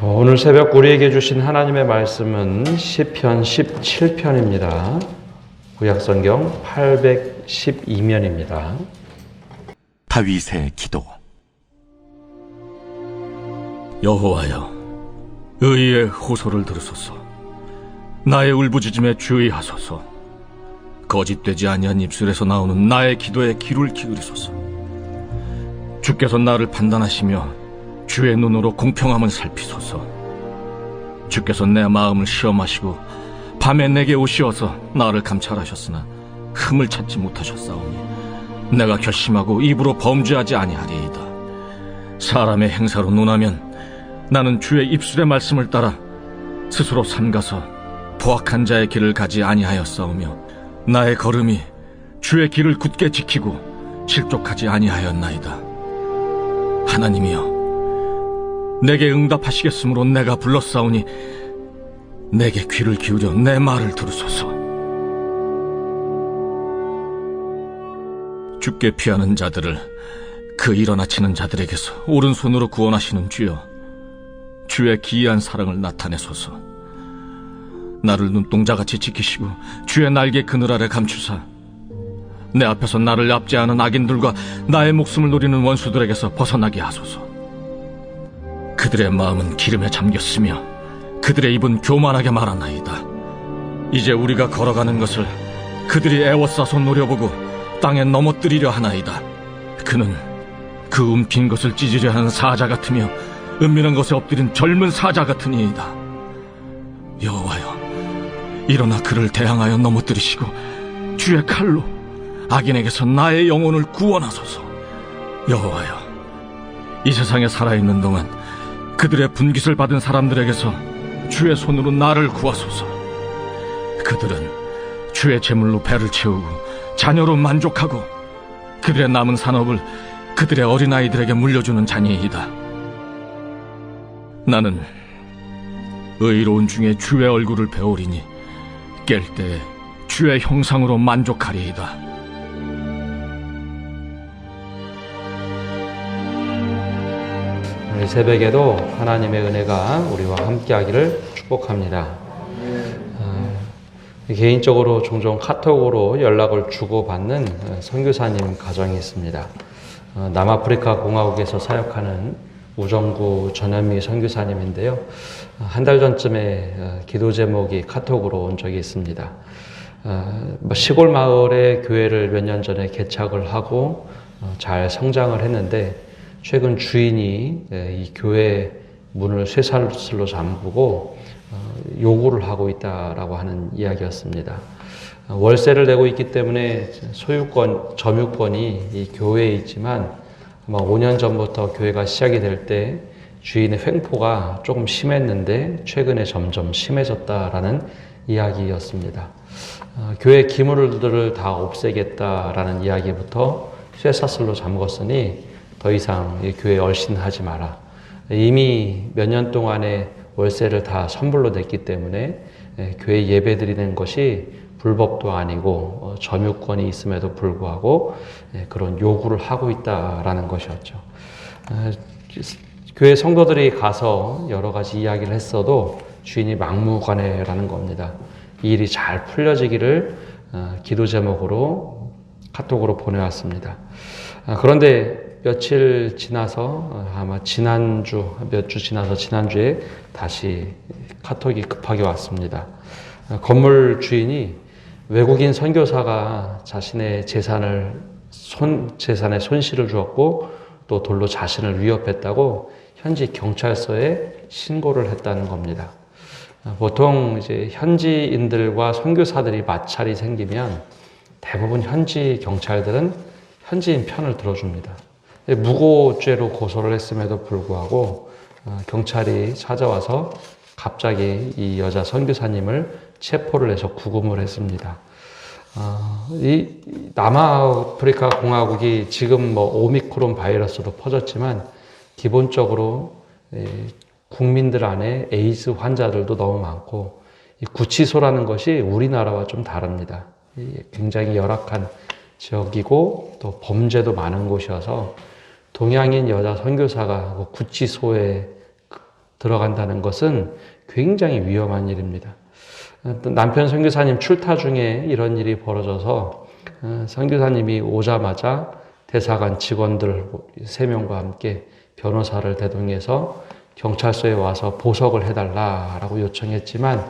오늘 새벽 우리에게 주신 하나님의 말씀은 시편 17편입니다. 구약성경 812면입니다. 다윗의 기도. 여호와여, 의의 호소를 들으소서. 나의 울부짖음에 주의하소서. 거짓되지 아니한 입술에서 나오는 나의 기도에 귀를 기울이소서. 주께서 나를 판단하시며 주의 눈으로 공평함을 살피소서. 주께서 내 마음을 시험하시고 밤에 내게 오시어서 나를 감찰하셨으나 흠을 찾지 못하셨사오니 내가 결심하고 입으로 범죄하지 아니하리이다. 사람의 행사로 논하면 나는 주의 입술의 말씀을 따라 스스로 삼가서 포악한 자의 길을 가지 아니하였사오며 나의 걸음이 주의 길을 굳게 지키고 실족하지 아니하였나이다. 하나님이여, 내게 응답하시겠으므로 내가 불렀사오니 내게 귀를 기울여 내 말을 들으소서. 주께 피하는 자들을 그 일어나치는 자들에게서 오른손으로 구원하시는 주여, 주의 기이한 사랑을 나타내소서. 나를 눈동자같이 지키시고 주의 날개 그늘 아래 감추사 내 앞에서 나를 납치하는 악인들과 나의 목숨을 노리는 원수들에게서 벗어나게 하소서. 그들의 마음은 기름에 잠겼으며 그들의 입은 교만하게 말하나이다. 이제 우리가 걸어가는 것을 그들이 애워싸서 노려보고 땅에 넘어뜨리려 하나이다. 그는 그 움킨 것을 찢으려 하는 사자 같으며 은밀한 것에 엎드린 젊은 사자 같으니이다. 여호와여, 일어나 그를 대항하여 넘어뜨리시고 주의 칼로 악인에게서 나의 영혼을 구원하소서. 여호와여, 이 세상에 살아있는 동안 그들의 분깃을 받은 사람들에게서 주의 손으로 나를 구하소서. 그들은 주의 재물로 배를 채우고 자녀로 만족하고 그들의 남은 산업을 그들의 어린아이들에게 물려주는 자니이다. 나는 의로운 중에 주의 얼굴을 배우리니 깰 때 주의 형상으로 만족하리이다. 오늘 새벽에도 하나님의 은혜가 우리와 함께하기를 축복합니다. 개인적으로 종종 카톡으로 연락을 주고받는 선교사님 가정이 있습니다. 남아프리카 공화국에서 사역하는 우정구 전현미 선교사님인데요. 한 달 전쯤에 기도 제목이 카톡으로 온 적이 있습니다. 시골 마을의 교회를 몇 년 전에 개척을 하고 잘 성장을 했는데 최근 주인이 이 교회 문을 쇠사슬로 잠그고 요구를 하고 있다라고 하는 이야기였습니다. 월세를 내고 있기 때문에 소유권, 점유권이 이 교회에 있지만 아마 5년 전부터 교회가 시작이 될 때 주인의 횡포가 조금 심했는데 최근에 점점 심해졌다라는 이야기였습니다. 교회 기물들을 다 없애겠다라는 이야기부터 쇠사슬로 잠궜으니 더 이상 이 교회에 얼씬하지 마라. 이미 몇 년 동안의 월세를 다 선불로 냈기 때문에 교회 예배 드리는 것이 불법도 아니고 점유권이 있음에도 불구하고 그런 요구를 하고 있다라는 것이었죠. 교회 성도들이 가서 여러 가지 이야기를 했어도 주인이 막무가내라는 겁니다. 이 일이 잘 풀려지기를 기도 제목으로 카톡으로 보내왔습니다. 그런데 며칠 지나서 아마 몇 주 지나서 지난주에 다시 카톡이 급하게 왔습니다. 건물 주인이 외국인 선교사가 자신의 재산에 손실을 주었고 또 돌로 자신을 위협했다고 현지 경찰서에 신고를 했다는 겁니다. 보통 이제 현지인들과 선교사들이 마찰이 생기면 대부분 현지 경찰들은 현지인 편을 들어줍니다. 무고죄로 고소를 했음에도 불구하고 경찰이 찾아와서 갑자기 이 여자 선교사님을 체포를 해서 구금을 했습니다. 이 남아프리카 공화국이 지금 오미크론 바이러스로 퍼졌지만 기본적으로 국민들 안에 에이즈 환자들도 너무 많고 이 구치소라는 것이 우리나라와 좀 다릅니다. 굉장히 열악한 지역이고 또 범죄도 많은 곳이어서 동양인 여자 선교사가 구치소에 들어간다는 것은 굉장히 위험한 일입니다. 또 남편 선교사님 출타 중에 이런 일이 벌어져서 선교사님이 오자마자 대사관 직원들 3명과 함께 변호사를 대동해서 경찰서에 와서 보석을 해달라라고 요청했지만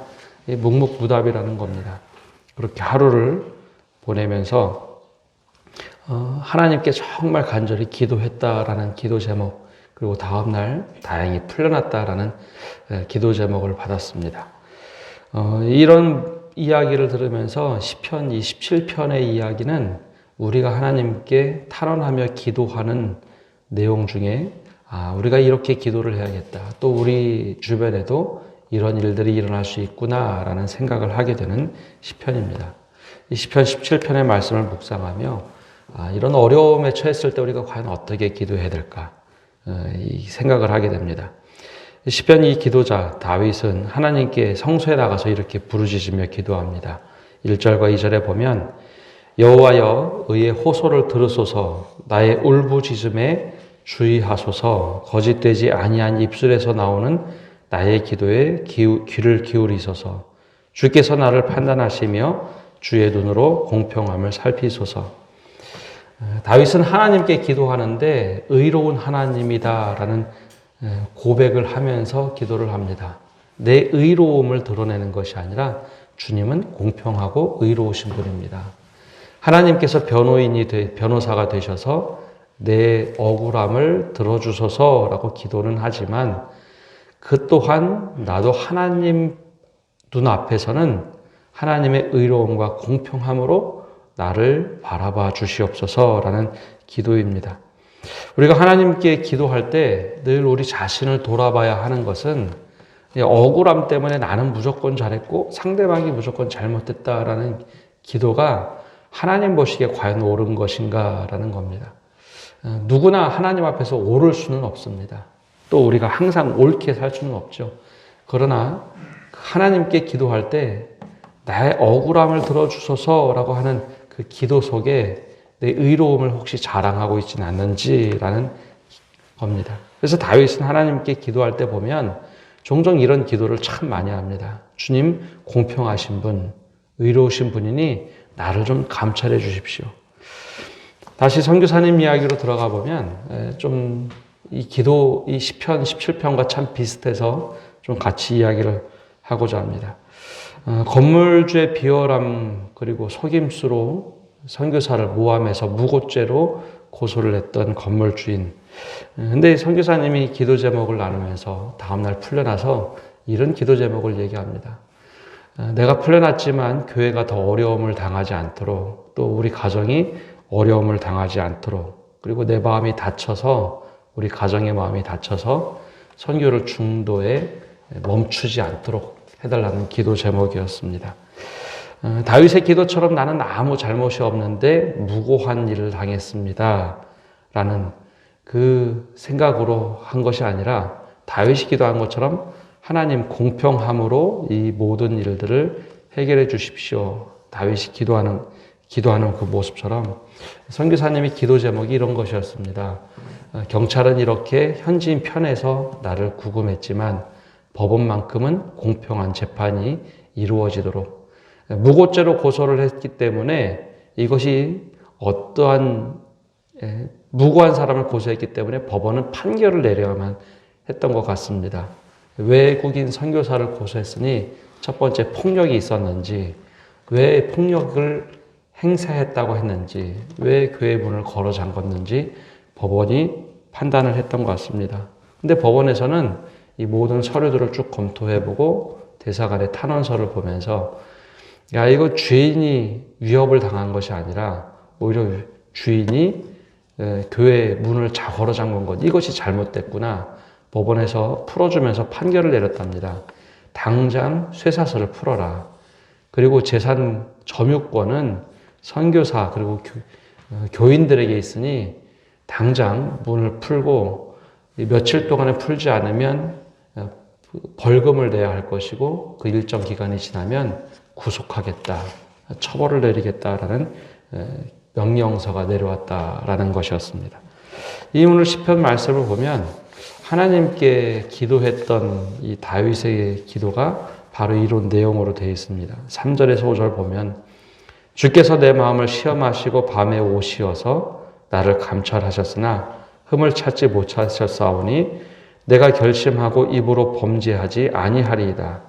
묵묵부답이라는 겁니다. 그렇게 하루를 보내면서 하나님께 정말 간절히 기도했다라는 기도 제목, 그리고 다음날 다행히 풀려났다라는 기도 제목을 받았습니다. 이런 이야기를 들으면서 시편 27편의 이야기는 우리가 하나님께 탄원하며 기도하는 내용 중에 우리가 이렇게 기도를 해야겠다. 또 우리 주변에도 이런 일들이 일어날 수 있구나라는 생각을 하게 되는 시편입니다. 이 시편 17편의 말씀을 묵상하며 이런 어려움에 처했을 때 우리가 과연 어떻게 기도해야 될까 이 생각을 하게 됩니다. 시편 이 기도자 다윗은 하나님께 성소에 나가서 이렇게 부르짖으며 기도합니다. 1절과 2절에 보면 여호와여 의의 호소를 들으소서 나의 울부짖음에 주의하소서 거짓되지 아니한 입술에서 나오는 나의 기도에 귀를 기울이소서 주께서 나를 판단하시며 주의 눈으로 공평함을 살피소서. 다윗은 하나님께 기도하는데 의로운 하나님이다라는 고백을 하면서 기도를 합니다. 내 의로움을 드러내는 것이 아니라 주님은 공평하고 의로우신 분입니다. 하나님께서 변호사가 되셔서 내 억울함을 들어주소서라고 기도는 하지만 그 또한 나도 하나님 눈앞에서는 하나님의 의로움과 공평함으로 나를 바라봐 주시옵소서라는 기도입니다. 우리가 하나님께 기도할 때 늘 우리 자신을 돌아봐야 하는 것은 억울함 때문에 나는 무조건 잘했고 상대방이 무조건 잘못했다라는 기도가 하나님 보시기에 과연 옳은 것인가라는 겁니다. 누구나 하나님 앞에서 옳을 수는 없습니다. 또 우리가 항상 옳게 살 수는 없죠. 그러나 하나님께 기도할 때 나의 억울함을 들어주소서라고 하는 그 기도 속에 내 의로움을 혹시 자랑하고 있지는 않는지라는 겁니다. 그래서 다윗은 하나님께 기도할 때 보면 종종 이런 기도를 참 많이 합니다. 주님 공평하신 분, 의로우신 분이니 나를 좀 감찰해 주십시오. 다시 선교사님 이야기로 들어가 보면 좀 이 시편 17편과 참 비슷해서 좀 같이 이야기를 하고자 합니다. 건물주의 비열함 그리고 속임수로 선교사를 모함해서 무고죄로 고소를 했던 건물주인. 근데 선교사님이 기도 제목을 나누면서 다음날 풀려나서 이런 기도 제목을 얘기합니다. 내가 풀려났지만 교회가 더 어려움을 당하지 않도록 또 우리 가정이 어려움을 당하지 않도록 그리고 내 마음이 다쳐서 우리 가정의 마음이 다쳐서 선교를 중도에 멈추지 않도록 해달라는 기도 제목이었습니다. 다윗의 기도처럼 나는 아무 잘못이 없는데 무고한 일을 당했습니다. 라는 그 생각으로 한 것이 아니라 다윗이 기도한 것처럼 하나님 공평함으로 이 모든 일들을 해결해 주십시오. 다윗이 기도하는 그 모습처럼 선교사님의 기도 제목이 이런 것이었습니다. 경찰은 이렇게 현지인 편에서 나를 구금했지만 법원만큼은 공평한 재판이 이루어지도록 무고죄로 고소를 했기 때문에 이것이 어떠한 무고한 사람을 고소했기 때문에 법원은 판결을 내려야만 했던 것 같습니다. 외국인 선교사를 고소했으니 첫 번째 폭력이 있었는지 왜 폭력을 행사했다고 했는지 왜 교회 문을 걸어 잠궜는지 법원이 판단을 했던 것 같습니다. 근데 법원에서는 이 모든 서류들을 쭉 검토해보고 대사관의 탄원서를 보면서 야 이거 주인이 위협을 당한 것이 아니라 오히려 주인이 교회 문을 걸어 잠근 것 이것이 잘못됐구나. 법원에서 풀어주면서 판결을 내렸답니다. 당장 쇠사슬을 풀어라. 그리고 재산 점유권은 선교사 그리고 교인들에게 있으니 당장 문을 풀고 며칠 동안에 풀지 않으면 벌금을 내야 할 것이고 그 일정 기간이 지나면 구속하겠다, 처벌을 내리겠다라는 명령서가 내려왔다라는 것이었습니다. 이 오늘 시편 말씀을 보면 하나님께 기도했던 이 다윗의 기도가 바로 이런 내용으로 되어 있습니다. 3절에서 5절 보면 주께서 내 마음을 시험하시고 밤에 오시어서 나를 감찰하셨으나 흠을 찾지 못하셨사오니 내가 결심하고 입으로 범죄하지 아니하리이다.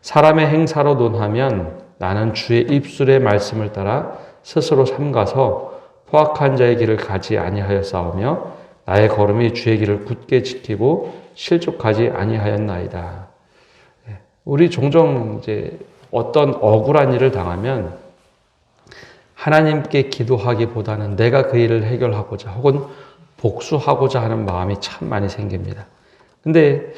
사람의 행사로 논하면 나는 주의 입술의 말씀을 따라 스스로 삼가서 포악한 자의 길을 가지 아니하였사오며 나의 걸음이 주의 길을 굳게 지키고 실족하지 아니하였나이다. 우리 종종 이제 어떤 억울한 일을 당하면 하나님께 기도하기보다는 내가 그 일을 해결하고자 혹은 복수하고자 하는 마음이 참 많이 생깁니다. 근데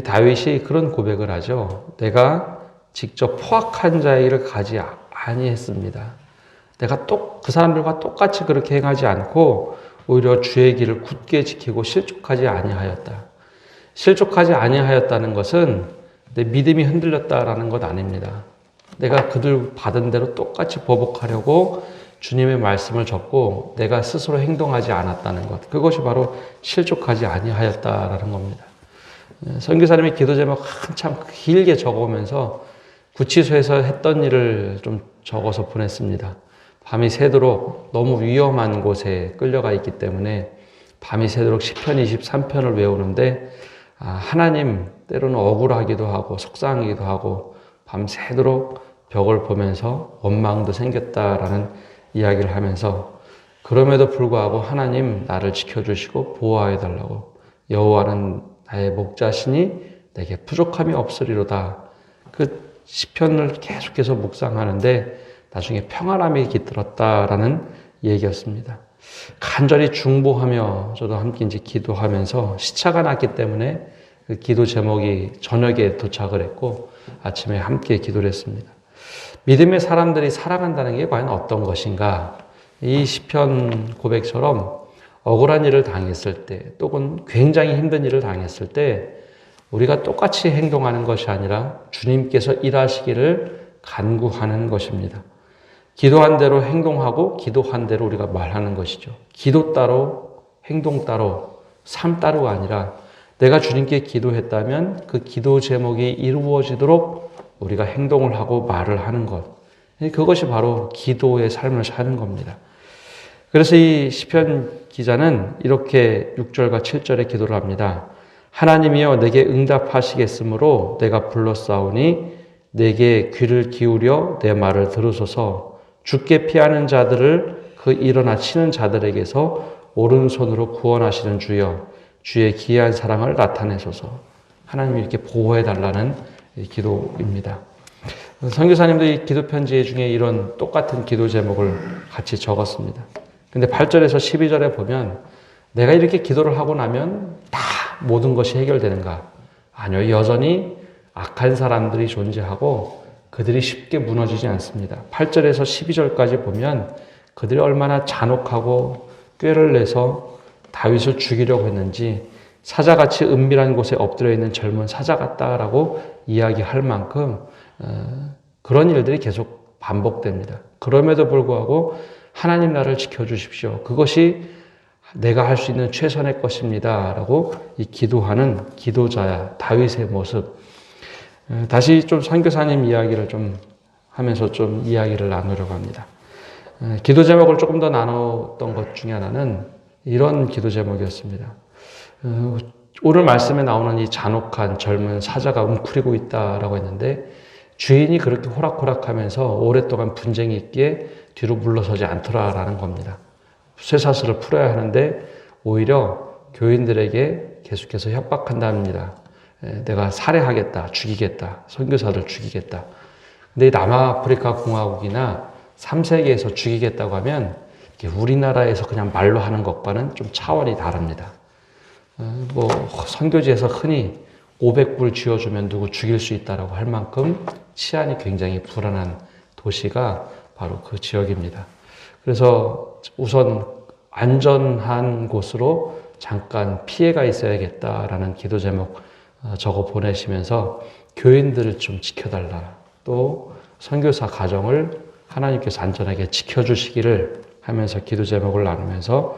다윗이 그런 고백을 하죠. 내가 직접 포악한 자의 일을 가지 아니했습니다. 내가 그 사람들과 똑같이 그렇게 행하지 않고 오히려 주의 길을 굳게 지키고 실족하지 아니하였다. 실족하지 아니하였다는 것은 내 믿음이 흔들렸다라는 것 아닙니다. 내가 그들 받은 대로 똑같이 보복하려고 주님의 말씀을 적고 내가 스스로 행동하지 않았다는 것. 그것이 바로 실족하지 아니하였다라는 겁니다. 선교사님이 기도 제목 한참 길게 적어오면서 구치소에서 했던 일을 좀 적어서 보냈습니다. 밤이 새도록 너무 위험한 곳에 끌려가 있기 때문에 밤이 새도록 시편 23편을 외우는데 하나님 때로는 억울하기도 하고 속상하기도 하고 밤새도록 벽을 보면서 원망도 생겼다라는 이야기를 하면서 그럼에도 불구하고 하나님 나를 지켜주시고 보호하여 달라고 여호와는 나의 목자시니 내게 부족함이 없으리로다. 그 시편을 계속해서 묵상하는데 나중에 평안함이 깃들었다라는 얘기였습니다. 간절히 중보하며 저도 함께 이제 기도하면서 시차가 났기 때문에 그 기도 제목이 저녁에 도착을 했고 아침에 함께 기도를 했습니다. 믿음의 사람들이 살아간다는 게 과연 어떤 것인가? 이 시편 고백처럼 억울한 일을 당했을 때 또는 굉장히 힘든 일을 당했을 때 우리가 똑같이 행동하는 것이 아니라 주님께서 일하시기를 간구하는 것입니다. 기도한 대로 행동하고 기도한 대로 우리가 말하는 것이죠. 기도 따로 행동 따로 삶 따로가 아니라 내가 주님께 기도했다면 그 기도 제목이 이루어지도록 우리가 행동을 하고 말을 하는 것. 그것이 바로 기도의 삶을 사는 겁니다. 그래서 이 시편 기자는 이렇게 6절과 7절에 기도를 합니다. 하나님이여 내게 응답하시겠으므로 내가 불렀사오니 내게 귀를 기울여 내 말을 들으소서. 죽게 피하는 자들을 그 일어나 치는 자들에게서 오른손으로 구원하시는 주여 주의 기이한 사랑을 나타내소서. 하나님이 이렇게 보호해달라는 기도입니다. 선교사님도 이 기도 편지 중에 이런 똑같은 기도 제목을 같이 적었습니다. 근데 8절에서 12절에 보면 내가 이렇게 기도를 하고 나면 다 모든 것이 해결되는가? 아니요. 여전히 악한 사람들이 존재하고 그들이 쉽게 무너지지 않습니다. 8절에서 12절까지 보면 그들이 얼마나 잔혹하고 꾀를 내서 다윗을 죽이려고 했는지 사자같이 은밀한 곳에 엎드려 있는 젊은 사자 같다라고 이야기할 만큼 그런 일들이 계속 반복됩니다. 그럼에도 불구하고 하나님 나를 지켜주십시오. 그것이 내가 할 수 있는 최선의 것입니다. 라고 이 기도하는 기도자야 다윗의 모습. 다시 좀 선교사님 이야기를 좀 하면서 좀 이야기를 나누려고 합니다. 기도 제목을 조금 더 나눴던 것 중에 하나는 이런 기도 제목이었습니다. 오늘 말씀에 나오는 이 잔혹한 젊은 사자가 웅크리고 있다라고 했는데 주인이 그렇게 호락호락하면서 오랫동안 분쟁이 있기에 뒤로 물러서지 않더라라는 겁니다. 쇠사슬을 풀어야 하는데 오히려 교인들에게 계속해서 협박한답니다. 내가 살해하겠다, 죽이겠다, 선교사들 죽이겠다. 근데 남아프리카 공화국이나 3세계에서 죽이겠다고 하면 우리나라에서 그냥 말로 하는 것과는 좀 차원이 다릅니다. 선교지에서 흔히 500불 쥐어주면 누구 죽일 수 있다라고 할 만큼 치안이 굉장히 불안한 도시가 바로 그 지역입니다. 그래서 우선 안전한 곳으로 잠깐 피해가 있어야겠다라는 기도 제목 적어 보내시면서 교인들을 좀 지켜달라. 또 선교사 가정을 하나님께서 안전하게 지켜주시기를 하면서 기도 제목을 나누면서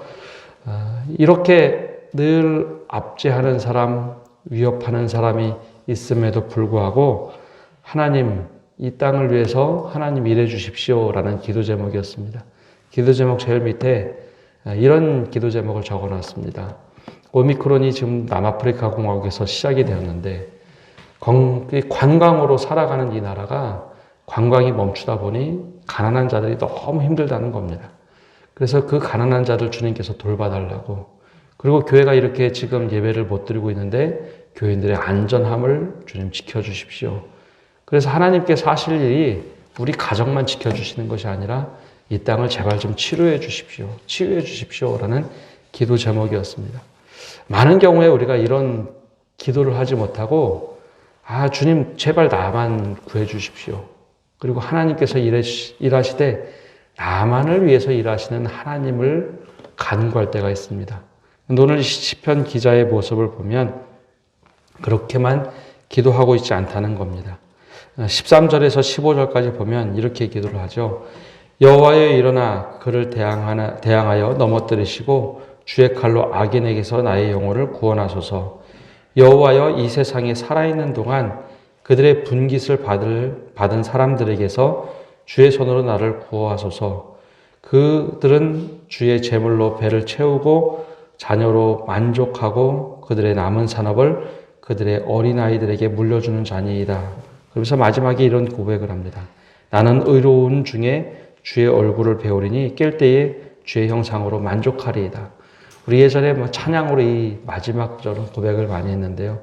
이렇게 늘 압제하는 사람, 위협하는 사람이 있음에도 불구하고 하나님, 이 땅을 위해서 하나님 일해 주십시오라는 기도 제목이었습니다. 기도 제목 제일 밑에 이런 기도 제목을 적어놨습니다. 오미크론이 지금 남아프리카 공화국에서 시작이 되었는데 관광으로 살아가는 이 나라가 관광이 멈추다 보니 가난한 자들이 너무 힘들다는 겁니다. 그래서 그 가난한 자들 주님께서 돌봐달라고, 그리고 교회가 이렇게 지금 예배를 못 드리고 있는데 교인들의 안전함을 주님 지켜주십시오. 그래서 하나님께서 하실 일이 우리 가정만 지켜주시는 것이 아니라 이 땅을 제발 좀 치유해 주십시오 라는 기도 제목이었습니다. 많은 경우에 우리가 이런 기도를 하지 못하고 주님 제발 나만 구해 주십시오. 그리고 하나님께서 일하시되 나만을 위해서 일하시는 하나님을 간구할 때가 있습니다. 오늘 시편 기자의 모습을 보면 그렇게만 기도하고 있지 않다는 겁니다. 13절에서 15절까지 보면 이렇게 기도를 하죠. 여호와여 일어나 그를 대항하여 넘어뜨리시고 주의 칼로 악인에게서 나의 영혼을 구원하소서. 여호와여 이 세상에 살아있는 동안 그들의 분깃을 받은 사람들에게서 주의 손으로 나를 구하소서. 그들은 주의 제물로 배를 채우고 자녀로 만족하고 그들의 남은 산업을 그들의 어린아이들에게 물려주는 자니이다. 그러면서 마지막에 이런 고백을 합니다. 나는 의로운 중에 주의 얼굴을 배우리니 깰 때에 주의 형상으로 만족하리이다. 우리 예전에 찬양으로 이 마지막 절은 고백을 많이 했는데요.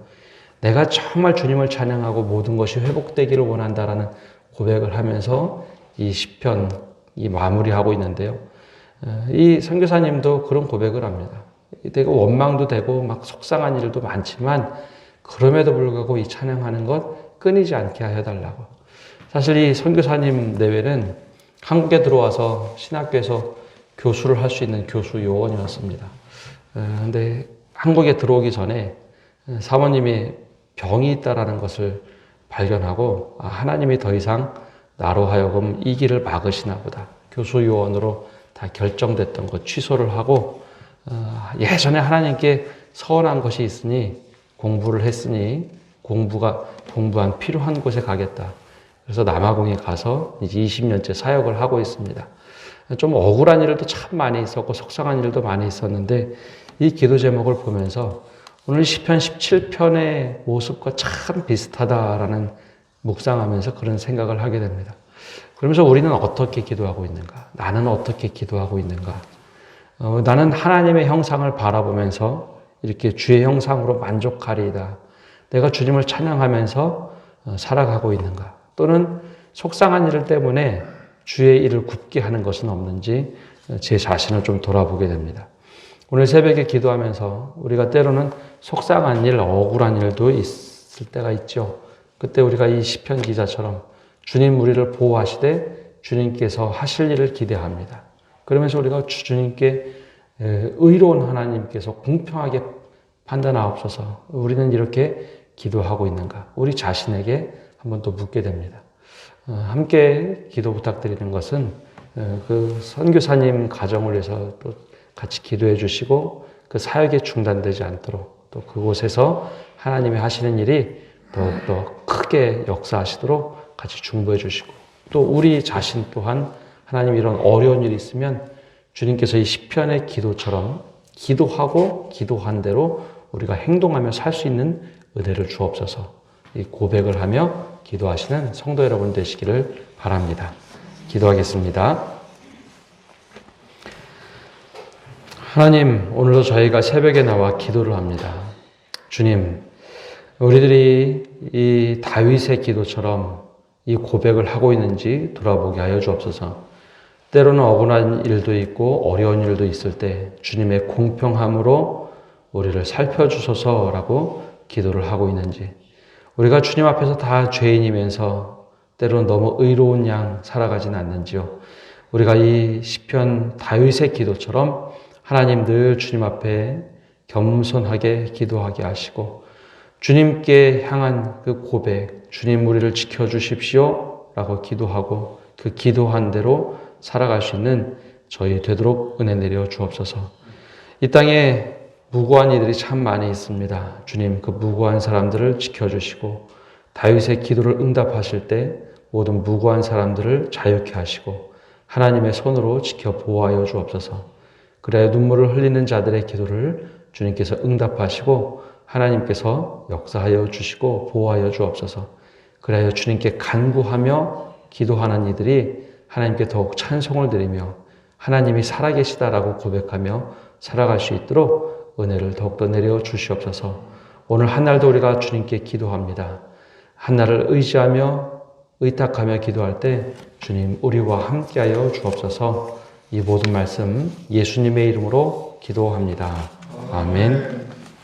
내가 정말 주님을 찬양하고 모든 것이 회복되기를 원한다라는 고백을 하면서 이 시편 이 마무리하고 있는데요. 이 선교사님도 그런 고백을 합니다. 되게 원망도 되고 막 속상한 일도 많지만 그럼에도 불구하고 이 찬양하는 것 끊이지 않게 하여 달라고. 사실 이 선교사님 내외는 한국에 들어와서 신학교에서 교수를 할 수 있는 교수 요원이었습니다. 근데 한국에 들어오기 전에 사모님이 병이 있다라는 것을 발견하고 하나님이 더 이상 나로 하여금 이 길을 막으시나 보다. 교수 요원으로 다 결정됐던 것 취소를 하고 예전에 하나님께 서원한 것이 있으니 공부를 했으니 공부한 필요한 곳에 가겠다. 그래서 남아공에 가서 이제 20년째 사역을 하고 있습니다. 좀 억울한 일도 참 많이 있었고 속상한 일도 많이 있었는데 이 기도 제목을 보면서 오늘 시편 17편의 모습과 참 비슷하다라는 묵상하면서 그런 생각을 하게 됩니다. 그러면서 우리는 어떻게 기도하고 있는가? 나는 어떻게 기도하고 있는가? 나는 하나님의 형상을 바라보면서 이렇게 주의 형상으로 만족하리이다. 내가 주님을 찬양하면서 살아가고 있는가? 또는 속상한 일 때문에 주의 일을 굳게 하는 것은 없는지 제 자신을 좀 돌아보게 됩니다. 오늘 새벽에 기도하면서 우리가 때로는 속상한 일, 억울한 일도 있을 때가 있죠. 그때 우리가 이 시편 기자처럼 주님 우리를 보호하시되 주님께서 하실 일을 기대합니다. 그러면서 우리가 주님께 의로운 하나님께서 공평하게 판단하옵소서. 우리는 이렇게 기도하고 있는가? 우리 자신에게 한번 또 묻게 됩니다. 함께 기도 부탁드리는 것은 그 선교사님 가정을 위해서 또 같이 기도해 주시고 그 사역이 중단되지 않도록 또 그곳에서 하나님이 하시는 일이 더욱더 크게 역사하시도록 같이 중보해 주시고 또 우리 자신 또한 하나님 이런 어려운 일이 있으면 주님께서 이 시편의 기도처럼 기도하고 기도한 대로 우리가 행동하며 살 수 있는 은혜를 주옵소서. 이 고백을 하며 기도하시는 성도 여러분 되시기를 바랍니다. 기도하겠습니다. 하나님, 오늘도 저희가 새벽에 나와 기도를 합니다. 주님, 우리들이 이 다윗의 기도처럼 이 고백을 하고 있는지 돌아보게 하여 주옵소서. 때로는 억울한 일도 있고 어려운 일도 있을 때 주님의 공평함으로 우리를 살펴주소서라고 기도를 하고 있는지, 우리가 주님 앞에서 다 죄인이면서 때로는 너무 의로운 양 살아가진 않는지요. 우리가 이 시편 다윗의 기도처럼 하나님 늘 주님 앞에 겸손하게 기도하게 하시고 주님께 향한 그 고백, 주님 우리를 지켜주십시오 라고 기도하고 그 기도한 대로 살아갈 수 있는 저희 되도록 은혜 내려 주옵소서. 이 땅에 무고한 이들이 참 많이 있습니다. 주님 그 무고한 사람들을 지켜주시고 다윗의 기도를 응답하실 때 모든 무고한 사람들을 자유케 하시고 하나님의 손으로 지켜 보호하여 주옵소서. 그래야 눈물을 흘리는 자들의 기도를 주님께서 응답하시고 하나님께서 역사하여 주시고 보호하여 주옵소서. 그래야 주님께 간구하며 기도하는 이들이 하나님께 더욱 찬송을 드리며 하나님이 살아계시다라고 고백하며 살아갈 수 있도록 은혜를 더욱더 내려 주시옵소서. 오늘 한날도 우리가 주님께 기도합니다. 한날을 의지하며 의탁하며 기도할 때 주님 우리와 함께하여 주옵소서. 이 모든 말씀 예수님의 이름으로 기도합니다. 아멘.